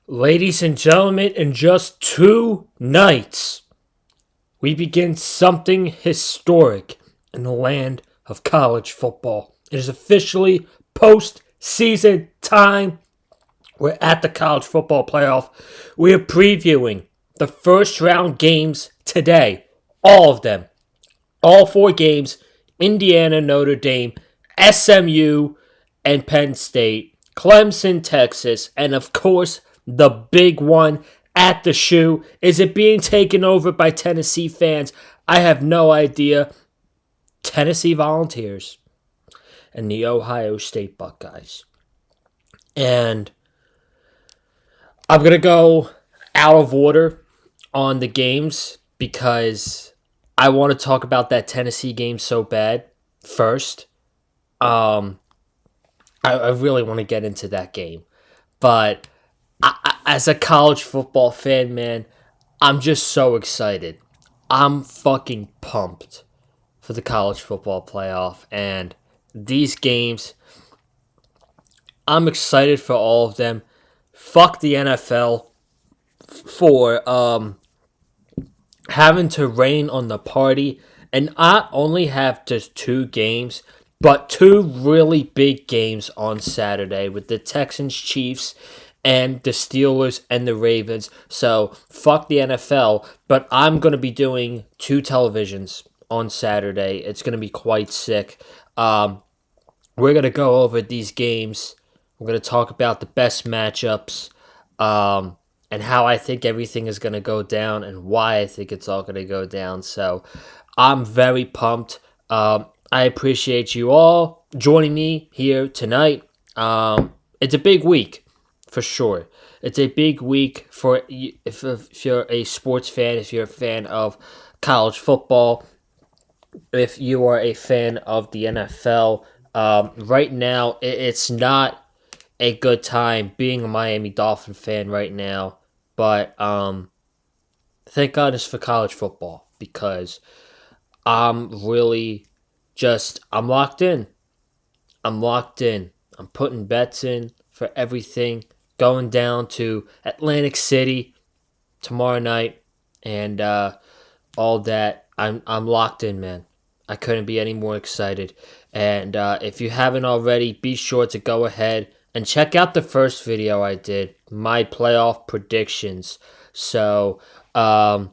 Ladies and gentlemen, in just 2 nights, we begin something historic in the land of college football. It is officially postseason time. We're at the college football playoff. We are previewing the first round games today. All of them. All 4 games. Indiana, Notre Dame, SMU, and Penn State, Clemson, Texas, and of course, the big one at the shoe. Is it being taken over by Tennessee fans? I have no idea. Tennessee Volunteers and the Ohio State Buckeyes. And I'm going to go out of order on the games because I want to talk about that Tennessee game so bad first. Um, I really want to get into that game. But as a college football fan, man, I'm just so excited. I'm fucking pumped for the college football playoff. And these games, I'm excited for all of them. Fuck the NFL for having to rain on the party and not only have just 2 games, but 2 really big games on Saturday with the Texans, Chiefs, and the Steelers and the Ravens. So fuck the NFL, but I'm gonna be doing 2 televisions on Saturday. It's gonna be quite sick. We're gonna go over these games. We're gonna talk about the best matchups. And how I think everything is going to go down and why I think it's all going to go down. So I'm very pumped. I appreciate you all joining me here tonight. It's a big week for sure. It's a big week for if you're a sports fan, if you're a fan of college football, if you are a fan of the NFL. Right now, it's not a good time being a Miami Dolphin fan right now. But thank goodness for college football because I'm really I'm locked in. I'm locked in. I'm putting bets in for everything. Going down to Atlantic City tomorrow night and all that. I'm locked in, man. I couldn't be any more excited. And if you haven't already, be sure to go ahead and check out the first video I did, my playoff predictions. So we're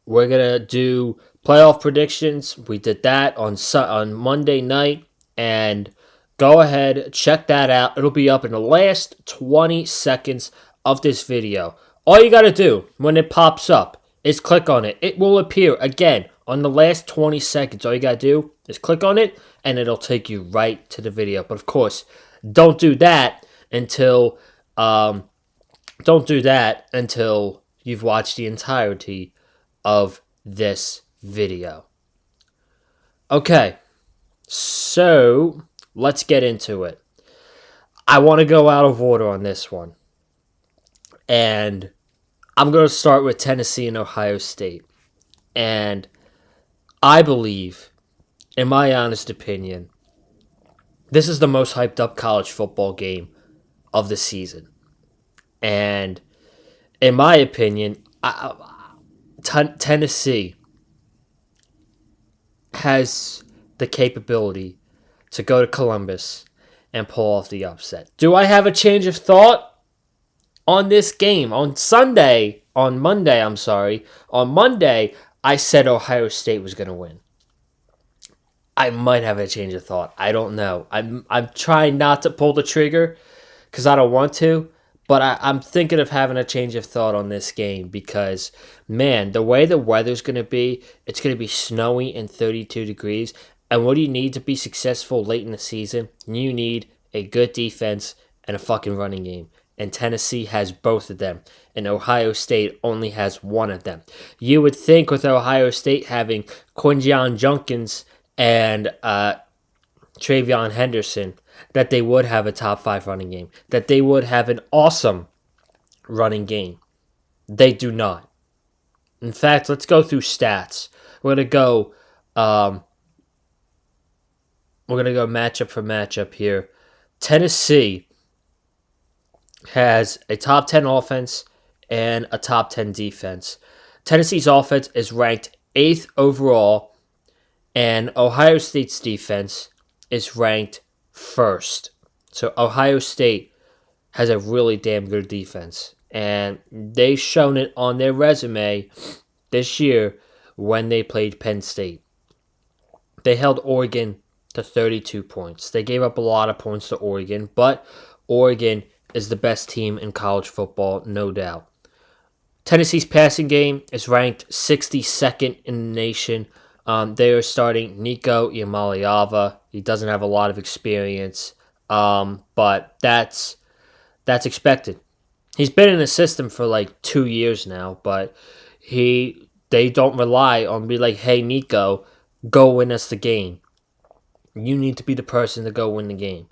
gonna do playoff predictions. We did that on Monday night, and go ahead check that out. It'll be up in the last 20 seconds of this video. All you gotta do when it pops up is click on it. It will appear again on the last 20 seconds. All you gotta do is click on it, and it'll take you right to the video. But of course, don't do that until um, don't do that until you've watched the entirety of this video. Okay, so let's get into it. I want to go out of order on this one. And I'm going to start with Tennessee and Ohio State. And I believe, in my honest opinion, this is the most hyped up college football game of the season. And in my opinion, Tennessee has the capability to go to Columbus and pull off the upset. Do I have a change of thought on this game? On Monday, I said Ohio State was going to win. I might have a change of thought. I don't know. I'm trying not to pull the trigger because I don't want to. But I'm thinking of having a change of thought on this game because, man, the way the weather's going to be, it's going to be snowy and 32 degrees. And what do you need to be successful late in the season? You need a good defense and a fucking running game. And Tennessee has both of them. And Ohio State only has one of them. You would think with Ohio State having Quinjon Junkins and Travion Henderson that they would have a top 5 running game, that they would have an awesome running game. They do not. In fact, let's go through stats. We're gonna go matchup for matchup here. Tennessee has a top 10 offense and a top 10 defense. Tennessee's offense is ranked 8th overall, and Ohio State's defense is ranked 1st. So Ohio State has a really damn good defense, and they've shown it on their resume this year when they played Penn State. They held Oregon to 32 points. They gave up a lot of points to Oregon, but Oregon is the best team in college football, no doubt. Tennessee's passing game is ranked 62nd in the nation. They are starting Nico Iamaleava. He doesn't have a lot of experience, but that's expected. He's been in the system for like 2 years now, but they don't rely on be like, hey Nico, go win us the game. You need to be the person to go win the game.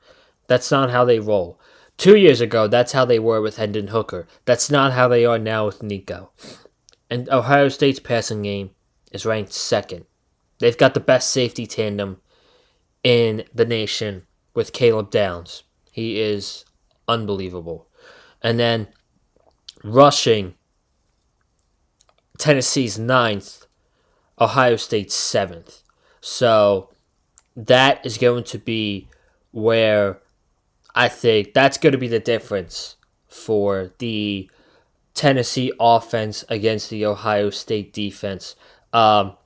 That's not how they roll. 2 years ago, that's how they were with Hendon Hooker. That's not how they are now with Nico. And Ohio State's passing game is ranked 2nd. They've got the best safety tandem in the nation with Caleb Downs. He is unbelievable. And then rushing, Tennessee's 9th, Ohio State's 7th. So that is going to be where I think that's going to be the difference for the Tennessee offense against the Ohio State defense. But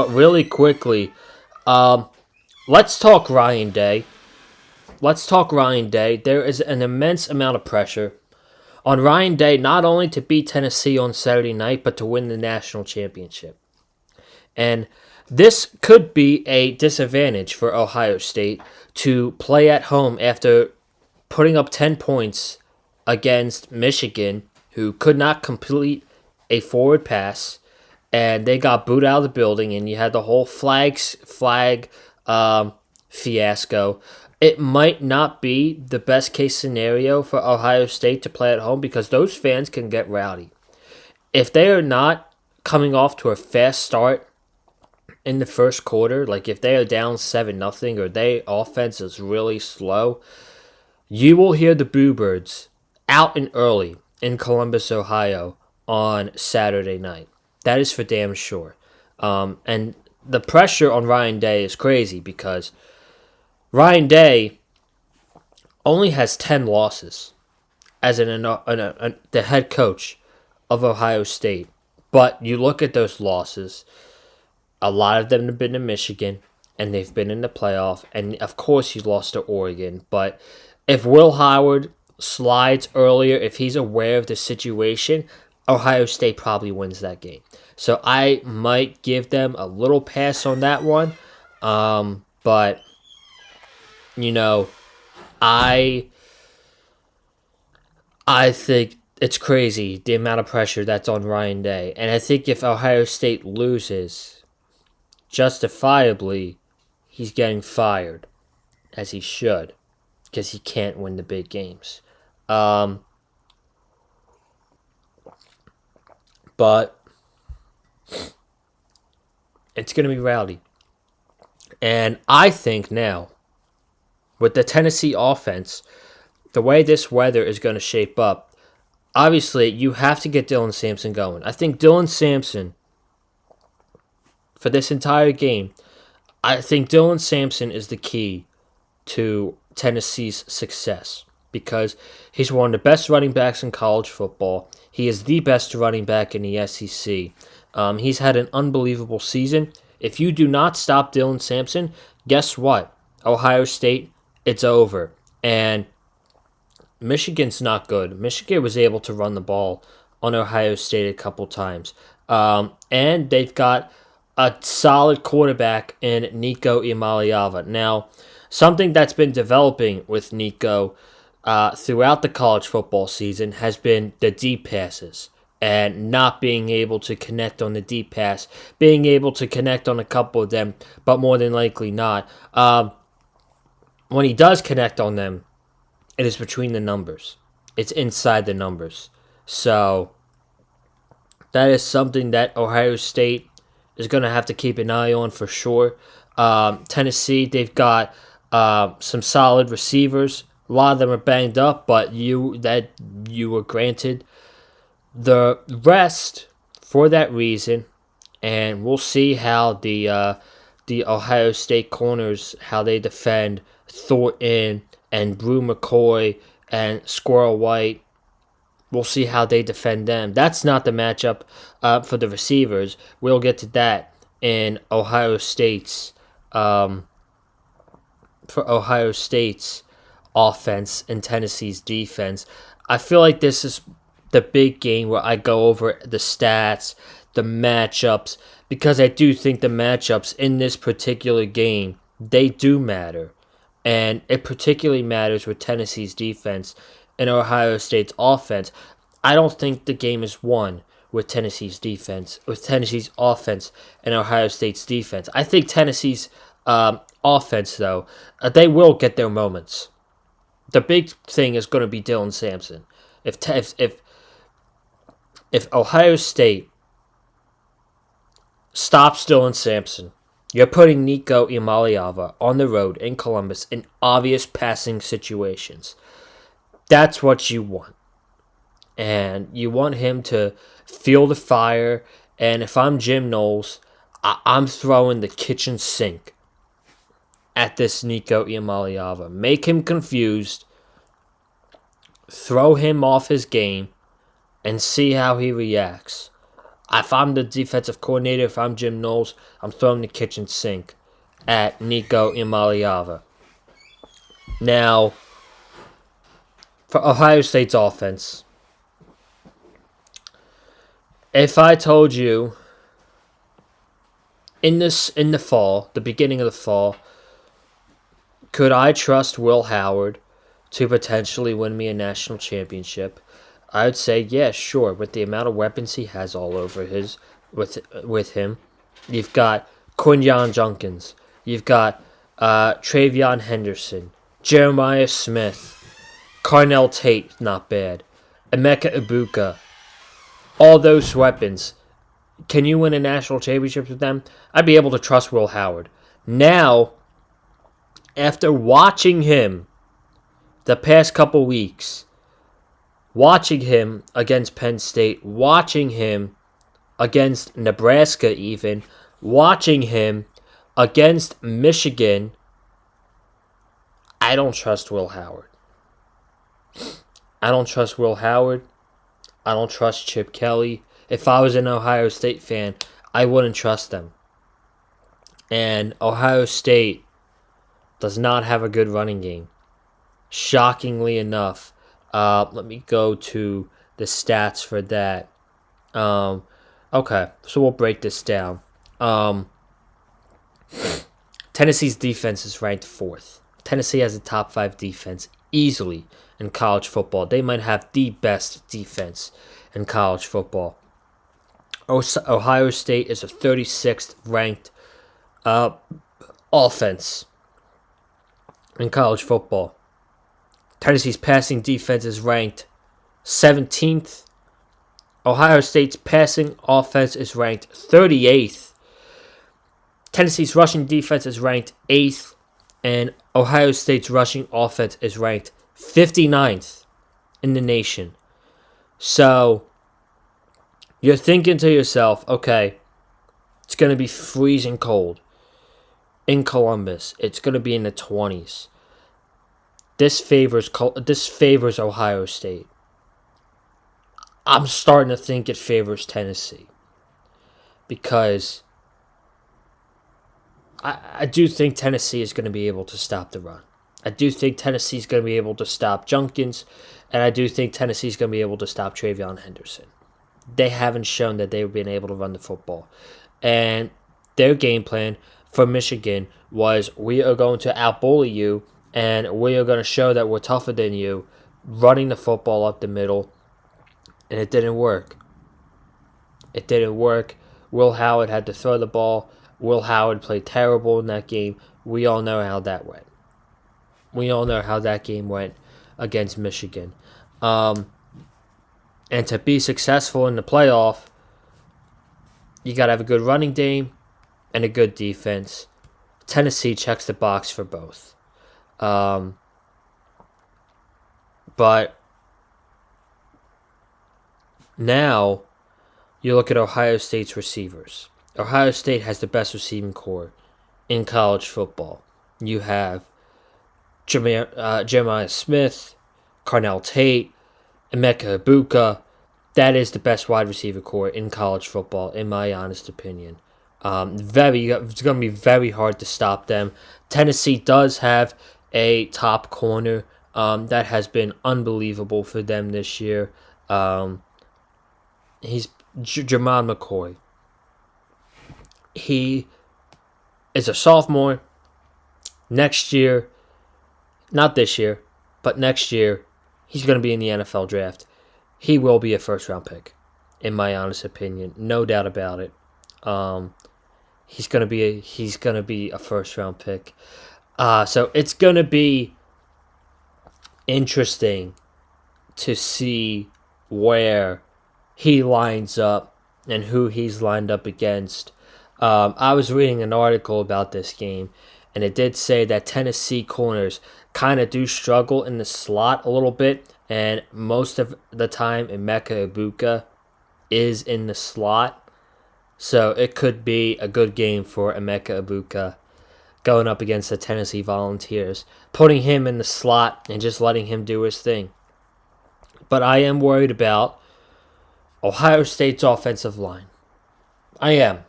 really quickly, let's talk Ryan Day. There is an immense amount of pressure on Ryan Day not only to beat Tennessee on Saturday night, but to win the national championship. And this could be a disadvantage for Ohio State to play at home after putting up 10 points against Michigan, who could not complete a forward pass, and they got booed out of the building, and you had the whole flag fiasco. It might not be the best case scenario for Ohio State to play at home because those fans can get rowdy. If they are not coming off to a fast start in the first quarter, like if they are down 7-0 or their offense is really slow, you will hear the Boo Birds out and early in Columbus, Ohio on Saturday night. That is for damn sure. And the pressure on Ryan Day is crazy because Ryan Day only has 10 losses as the head coach of Ohio State. But you look at those losses, a lot of them have been to Michigan, and they've been in the playoff. And, of course, he lost to Oregon. But if Will Howard slides earlier, if he's aware of the situation, Ohio State probably wins that game. So I might give them a little pass on that one. But, I think it's crazy the amount of pressure that's on Ryan Day. And I think if Ohio State loses, justifiably, he's getting fired, as he should, because he can't win the big games. But it's going to be rowdy. And I think now, with the Tennessee offense, the way this weather is going to shape up, obviously you have to get Dylan Sampson going. I think Dylan Sampson, for this entire game, I think Dylan Sampson is the key to Tennessee's success because he's one of the best running backs in college football. He is the best running back in the SEC. He's had an unbelievable season. If you do not stop Dylan Sampson, guess what? Ohio State, it's over. And Michigan's not good. Michigan was able to run the ball on Ohio State a couple times. And they've got a solid quarterback in Nico Iamaleava. Now, something that's been developing with Nico throughout the college football season has been the deep passes and not being able to connect on the deep pass, being able to connect on a couple of them, but more than likely not. When he does connect on them, it is between the numbers. It's inside the numbers. So that is something that Ohio State is going to have to keep an eye on for sure. Tennessee, they've got some solid receivers. A lot of them are banged up, but you were granted the rest for that reason, and we'll see how the Ohio State corners, how they defend Thornton and Brew McCoy and Squirrel White. We'll see how they defend them. That's not the matchup for the receivers. We'll get to that in Ohio State's for Ohio State's offense and Tennessee's defense. I feel like this is the big game where I go over the stats, the matchups, because I do think the matchups in this particular game, they do matter. And it particularly matters with Tennessee's defense and Ohio State's offense. I don't think the game is won with Tennessee's defense, with Tennessee's offense and Ohio State's defense. I think Tennessee's offense, though, they will get their moments. The big thing is going to be Dylan Sampson. If Ohio State stops Dylan Sampson, you're putting Nico Iamaleava on the road in Columbus in obvious passing situations. That's what you want. And you want him to feel the fire. And if I'm Jim Knowles, I'm throwing the kitchen sink at this Nico Iamaleava. Make him confused. Throw him off his game. And see how he reacts. If I'm the defensive coordinator, if I'm Jim Knowles, I'm throwing the kitchen sink at Nico Iamaleava. Now, for Ohio State's offense, if I told you in the fall, the beginning of the fall, could I trust Will Howard to potentially win me a national championship? I would say, yeah, sure. With the amount of weapons he has all over with him, you've got Quinyon Junkins, you've got Travion Henderson, Jeremiah Smith, Carnell Tate, not bad, Emeka Ibuka. All those weapons. Can you win a national championship with them? I'd be able to trust Will Howard. Now, after watching him the past couple weeks, watching him against Penn State, watching him against Nebraska even, watching him against Michigan, I don't trust Will Howard. I don't trust Will Howard. I don't trust Chip Kelly. If I was an Ohio State fan, I wouldn't trust them. And Ohio State does not have a good running game. Shockingly enough, let me go to the stats for that. Okay, so we'll break this down. Tennessee's defense is ranked 4th. Tennessee has a top 5 defense easily in college football. They might have the best defense in college football. Ohio State is a 36th ranked offense in college football. Tennessee's passing defense is ranked 17th. Ohio State's passing offense is ranked 38th. Tennessee's rushing defense is ranked 8th. And Ohio State's rushing offense is ranked 59th in the nation. So, you're thinking to yourself, okay, it's going to be freezing cold in Columbus. It's going to be in the 20s. This favors Ohio State. I'm starting to think it favors Tennessee. Because I do think Tennessee is going to be able to stop the run. I do think Tennessee is going to be able to stop Junkins. And I do think Tennessee is going to be able to stop Travion Henderson. They haven't shown that they've been able to run the football. And their game plan for Michigan was, we are going to outbully you, and we are going to show that we're tougher than you, running the football up the middle. And it didn't work. It didn't work. Will Howard had to throw the ball. Will Howard played terrible in that game. We all know how that went. We all know how that game went against Michigan. And to be successful in the playoff, you got to have a good running game and a good defense. Tennessee checks the box for both. But now you look at Ohio State's receivers. Ohio State has the best receiving core in college football. You have Jeremiah Smith, Carnell Tate, Emeka Ibuka. That is the best wide receiver core in college football, in my honest opinion. It's going to be very hard to stop them. Tennessee does have a top corner that has been unbelievable for them this year. He's Jermon McCoy. He is a sophomore. Next year, not this year, but next year, he's going to be in the NFL draft. He will be a first-round pick, in my honest opinion, no doubt about it. He's going to be a first-round pick. So it's going to be interesting to see where he lines up and who he's lined up against. I was reading an article about this game, and it did say that Tennessee corners kind of do struggle in the slot a little bit, and most of the time Emeka Ibuka is in the slot. So it could be a good game for Emeka Ibuka going up against the Tennessee Volunteers, putting him in the slot and just letting him do his thing. But I am worried about Ohio State's offensive line. I am.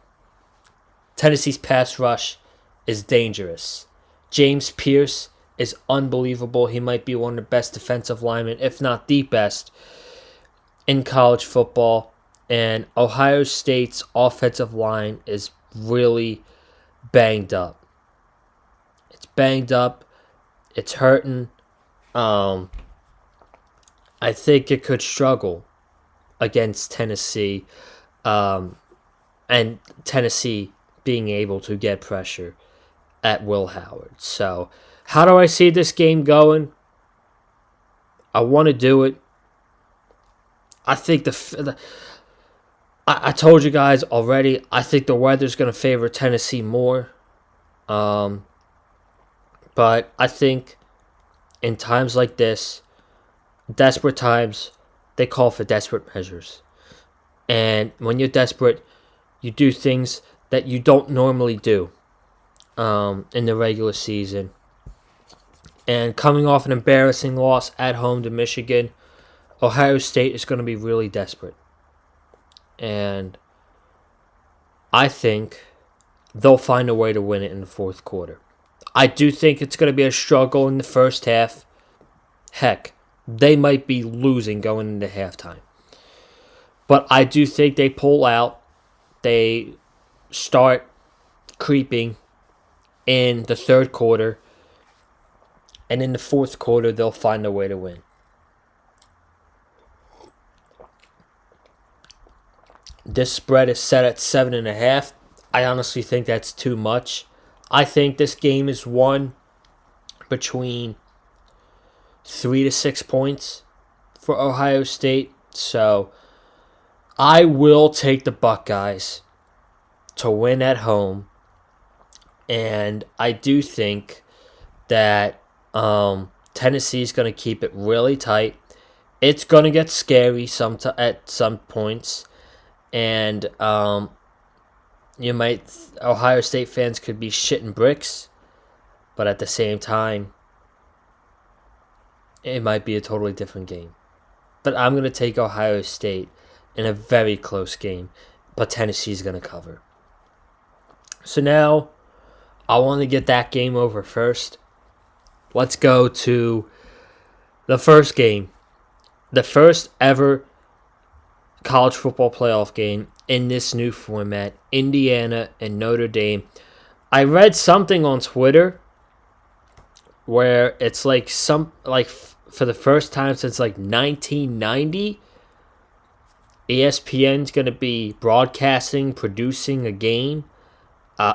Tennessee's pass rush is dangerous. James Pierce is unbelievable. He might be one of the best defensive linemen, if not the best, in college football. And Ohio State's offensive line is really banged up. It's banged up. It's hurting. I think it could struggle against Tennessee. And Tennessee being able to get pressure at Will Howard. So, how do I see this game going? I want to do it. I think I told you guys already, I think the weather's going to favor Tennessee more. But I think in times like this, desperate times, they call for desperate measures. And when you're desperate, you do things that you don't normally do in the regular season. And coming off an embarrassing loss at home to Michigan, Ohio State is going to be really desperate. And I think they'll find a way to win it in the fourth quarter. I do think it's going to be a struggle in the first half. Heck, they might be losing going into halftime. But I do think they pull out. They start creeping in the third quarter. And in the fourth quarter, they'll find a way to win. This spread is set at 7.5. I honestly think that's too much. I think this game is won between 3 to 6 points for Ohio State. So I will take the Buckeyes to win at home. And I do think that Tennessee's going to keep it really tight. It's going to get scary at some points. And Ohio State fans could be shitting bricks, but at the same time, it might be a totally different game. But I'm going to take Ohio State in a very close game, but Tennessee's going to cover. So now, I want to get that game over first. Let's go to the first game. The first ever college football playoff game in this new format, Indiana and Notre Dame. I read something on Twitter where it's like for the first time since 1990, ESPN's going to be producing a game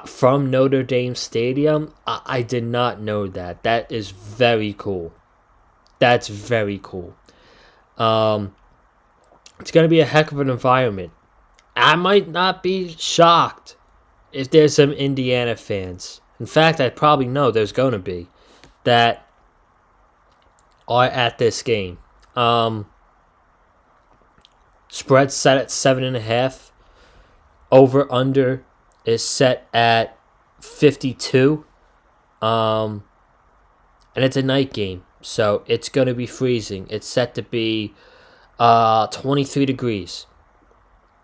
from Notre Dame Stadium. I did not know that. That is very cool. That's very cool. It's going to be a heck of an environment. I might not be shocked if there's some Indiana fans. In fact, I probably know there's going to be. That are at this game. Spread set at 7.5. Over under is set at 52. And it's a night game, so it's going to be freezing. It's set to be 23 degrees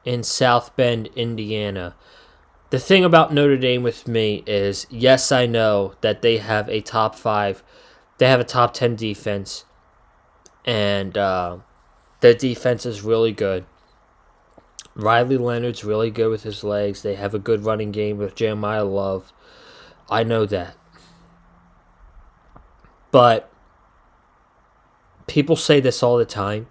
in South Bend, Indiana. The thing about Notre Dame with me is, yes, I know that they have a top 5, they have a top 10 defense, and their defense is really good. Riley Leonard's really good with his legs. They have a good running game with Jeremiah Love. I know that. But people say this all the time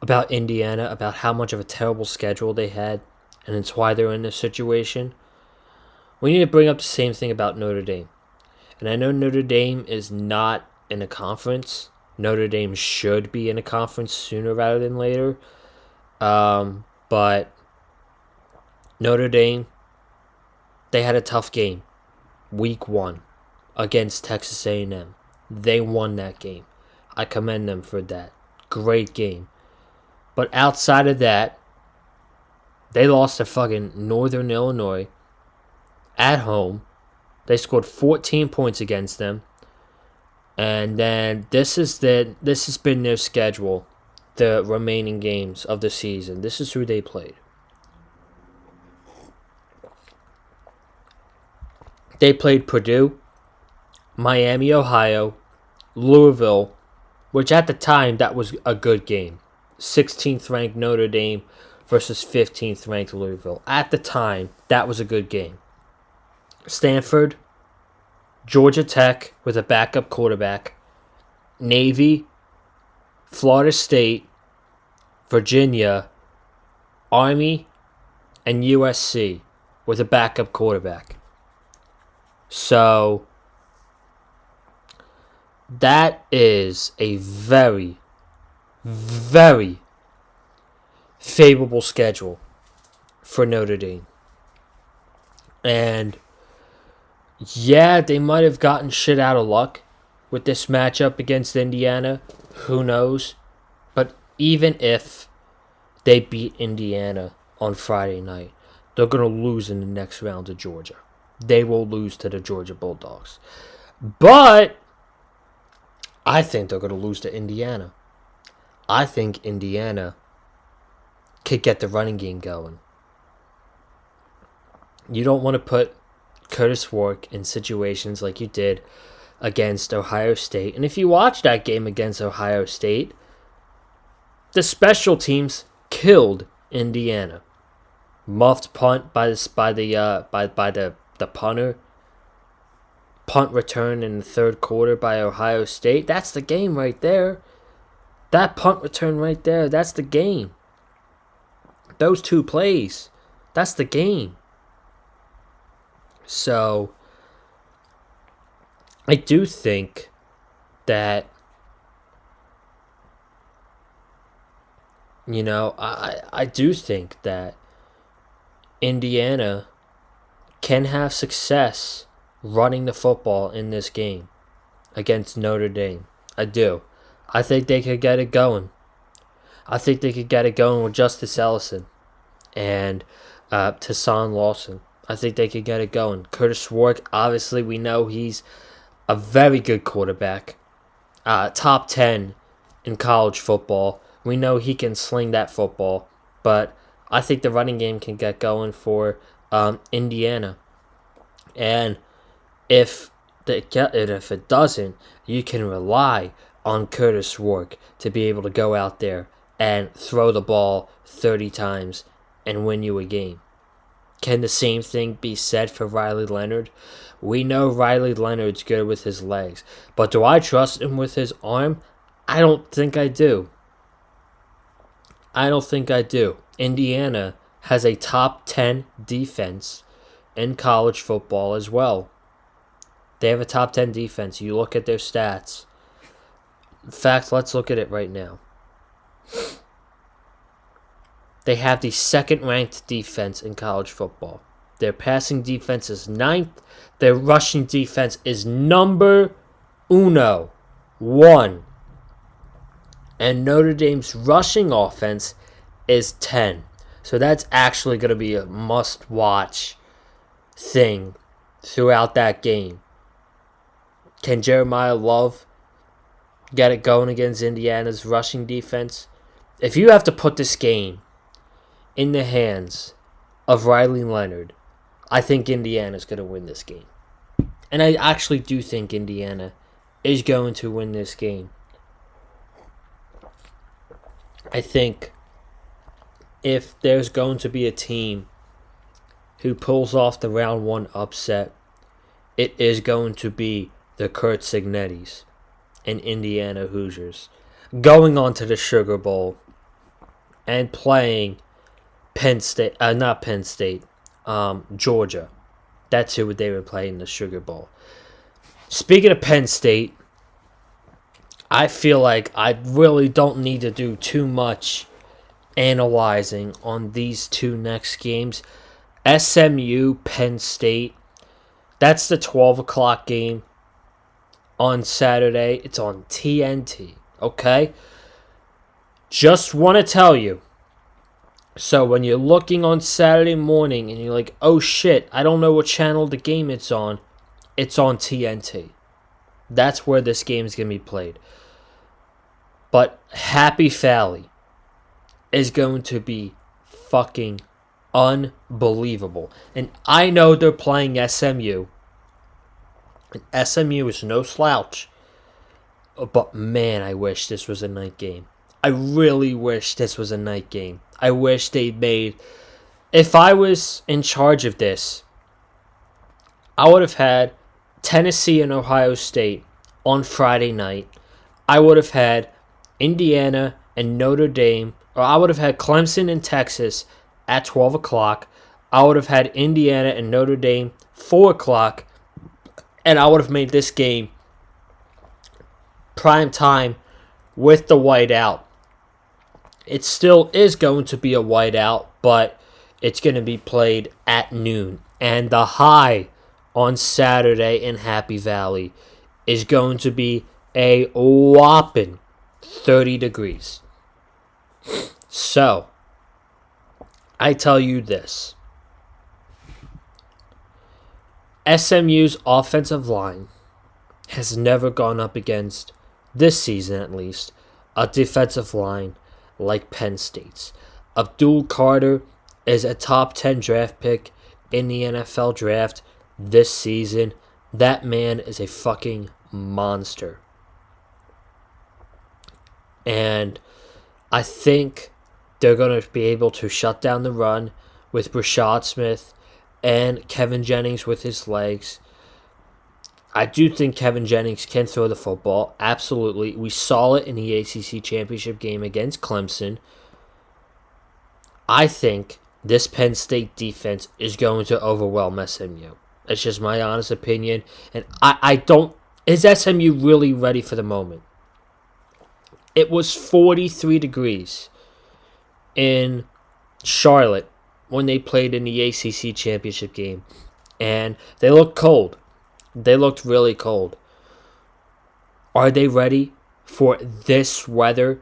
about Indiana, about how much of a terrible schedule they had, and it's why they're in this situation. We need to bring up the same thing about Notre Dame. And I know Notre Dame is not in a conference. Notre Dame should be in a conference sooner rather than later. But Notre Dame, they had a tough game. Week 1 against Texas A&M. They won that game. I commend them for that. Great game. But outside of that, they lost to fucking Northern Illinois at home. They scored 14 points against them. And then this has been their schedule, the remaining games of the season. This is who they played. They played Purdue, Miami, Ohio, Louisville, which at the time, that was a good game. 16th ranked Notre Dame versus 15th ranked Louisville. At the time, that was a good game. Stanford, Georgia Tech with a backup quarterback, Navy, Florida State, Virginia, Army, and USC with a backup quarterback. So that is a very, very favorable schedule for Notre Dame. And yeah, they might have gotten shit out of luck with this matchup against Indiana. Who knows? But even if they beat Indiana on Friday night, they're going to lose in the next round to Georgia. They will lose to the Georgia Bulldogs. But I think they're going to lose to Indiana. I think Indiana could get the running game going. You don't want to put Curtis Warwick in situations like you did against Ohio State. And if you watch that game against Ohio State, the special teams killed Indiana. Muffed punt by the punter. Punt return in the third quarter by Ohio State. That's the game right there. That punt return right there, that's the game. Those two plays, that's the game. So, I do think that, I do think that Indiana can have success running the football in this game against Notre Dame. I do. I think they could get it going. I think they could get it going with Justice Ellison and Tassan Lawson. I think they could get it going. Curtis Warwick, obviously, we know he's a very good quarterback. Top 10 in college football. We know he can sling that football. But I think the running game can get going for Indiana. And if it doesn't, you can rely on Curtis Warwick to be able to go out there and throw the ball 30 times and win you a game. Can the same thing be said for Riley Leonard? We know Riley Leonard's good with his legs, but do I trust him with his arm? I don't think I do. Indiana has a top 10 defense in college football as well. They have a top 10 defense. You look at their stats. In fact, let's look at it right now. They have the second-ranked defense in college football. Their passing defense is 9th. Their rushing defense is number 1. And Notre Dame's rushing offense is 10. So that's actually going to be a must-watch thing throughout that game. Can Jeremiah Love get it going against Indiana's rushing defense? If you have to put this game in the hands of Riley Leonard, I think Indiana's going to win this game. And I actually do think Indiana is going to win this game. I think if there's going to be a team who pulls off the round one upset, it is going to be the Curt Cignettis and Indiana Hoosiers going on to the Sugar Bowl and playing Georgia. That's who they would play in the Sugar Bowl. Speaking of Penn State, I feel like I really don't need to do too much analyzing on these two next games. SMU, Penn State. That's the 12 o'clock game on Saturday. It's on TNT, okay? Just want to tell you. So when you're looking on Saturday morning and you're like, oh shit, I don't know what channel the game it's on TNT. That's where this game is going to be played. But Happy Valley is going to be fucking unbelievable. And I know they're playing SMU. And SMU is no slouch. But man, I wish this was a night game. I really wish this was a night game. I wish they made... If I was in charge of this, I would have had Tennessee and Ohio State on Friday night. I would have had Indiana and Notre Dame, or I would have had Clemson and Texas at 12 o'clock. I would have had Indiana and Notre Dame 4 o'clock, and I would have made this game prime time with the whiteout. It still is going to be a whiteout, but it's going to be played at noon. And the high on Saturday in Happy Valley is going to be a whopping 30 degrees. So, I tell you this. SMU's offensive line has never gone up against, this season at least, a defensive line like Penn State's. Abdul Carter is a top 10 draft pick in the NFL draft this season. That man is a fucking monster. And I think they're going to be able to shut down the run with Brashad Smith and Kevin Jennings with his legs. I do think Kevin Jennings can throw the football. Absolutely. We saw it in the ACC championship game against Clemson. I think this Penn State defense is going to overwhelm SMU. That's just my honest opinion. And I don't... Is SMU really ready for the moment? It was 43 degrees in Charlotte when they played in the ACC championship game. And they looked cold. They looked really cold. Are they ready for this weather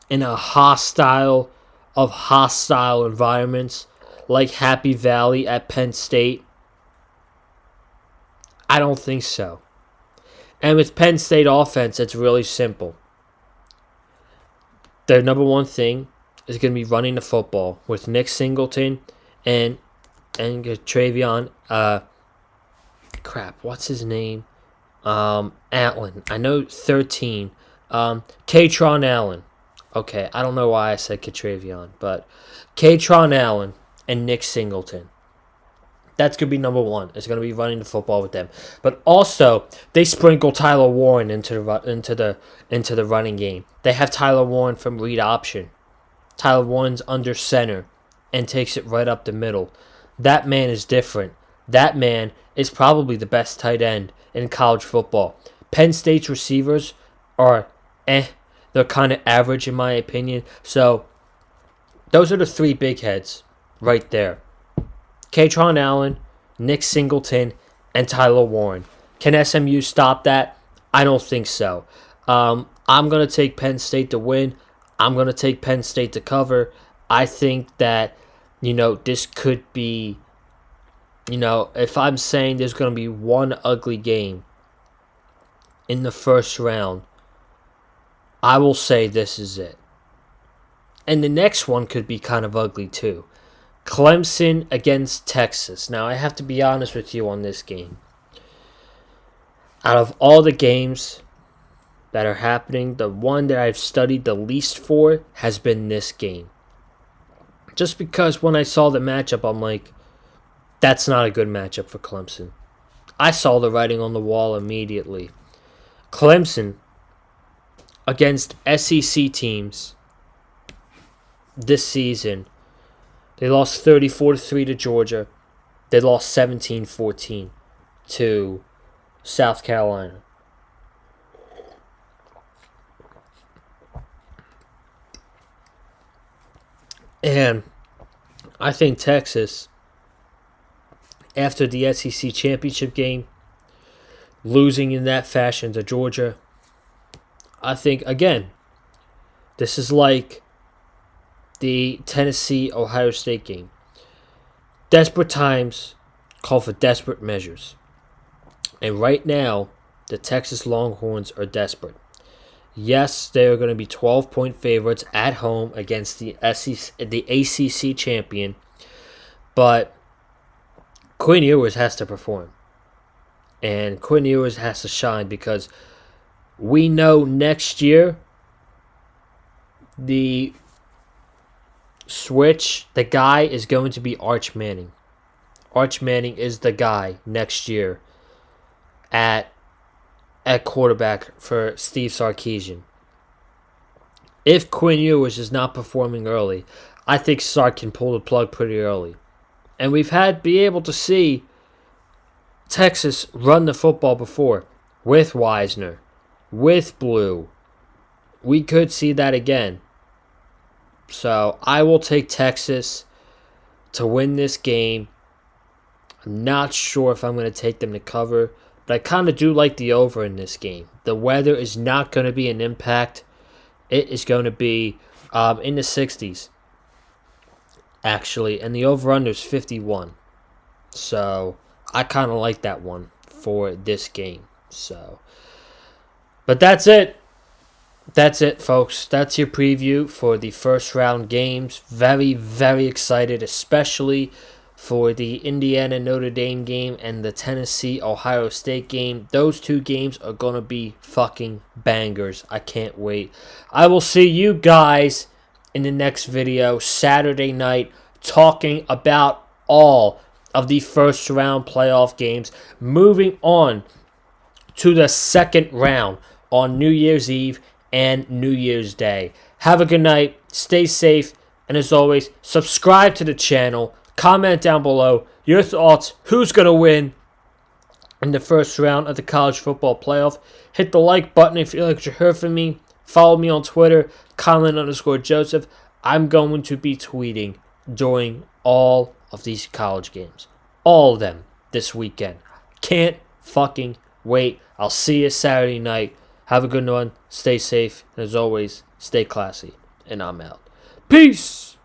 in a hostile environments like Happy Valley at Penn State? I don't think so. And with Penn State offense, it's really simple. Their number one thing is going to be running the football with Nick Singleton and Travion. What's his name? Allen. I know 13. Katron Allen. Okay, I don't know why I said Katravion, but Katron Allen and Nick Singleton. That's going to be number one. It's going to be running the football with them. But also, they sprinkle Tyler Warren into the running game. They have Tyler Warren from read option. Tyler Warren's under center and takes it right up the middle. That man is different. That man is probably the best tight end in college football. Penn State's receivers are They're kind of average in my opinion. So, those are the three big heads right there. Katron Allen, Nick Singleton, and Tyler Warren. Can SMU stop that? I don't think so. I'm going to take Penn State to win. I'm going to take Penn State to cover. I think that, this could be, if I'm saying there's going to be one ugly game in the first round, I will say this is it. And the next one could be kind of ugly too. Clemson against Texas. Now, I have to be honest with you on this game. Out of all the games that are happening, the one that I've studied the least for has been this game. Just because when I saw the matchup, I'm like, that's not a good matchup for Clemson. I saw the writing on the wall immediately. Clemson against SEC teams this season, they lost 34-3 to Georgia. They lost 17-14 to South Carolina. And I think Texas, after the SEC championship game, losing in that fashion to Georgia, I think, again, this is like the Tennessee-Ohio State game. Desperate times call for desperate measures. And right now, the Texas Longhorns are desperate. Yes, they are going to be 12-point favorites at home against the ACC champion, but Quinn Ewers has to perform. And Quinn Ewers has to shine because we know next year the switch, the guy is going to be Arch Manning. Arch Manning is the guy next year at quarterback for Steve Sarkisian. If Quinn Ewers is not performing early, I think Sark can pull the plug pretty early. And we've be able to see Texas run the football before with Wisner, with Blue. We could see that again. So I will take Texas to win this game. I'm not sure if I'm going to take them to cover, but I kind of do like the over in this game. The weather is not going to be an impact. It is going to be in the 60s, actually, and the over-under is 51. So I kind of like that one for this game. But that's it. That's it, folks. That's your preview for the first round games. Very, very excited, especially for the Indiana-Notre Dame game and the Tennessee-Ohio State game. Those two games are going to be fucking bangers. I can't wait. I will see you guys in the next video, Saturday night, talking about all of the first round playoff games. Moving on to the second round on New Year's Eve and New Year's Day. Have a good night. Stay safe. And as always, subscribe to the channel. Comment down below your thoughts. Who's going to win in the first round of the college football playoff? Hit the like button if you like what you heard from me. Follow me on Twitter, Colin_Joseph. I'm going to be tweeting during all of these college games. All of them this weekend. Can't fucking wait. I'll see you Saturday night. Have a good one. Stay safe. And as always, stay classy. And I'm out. Peace!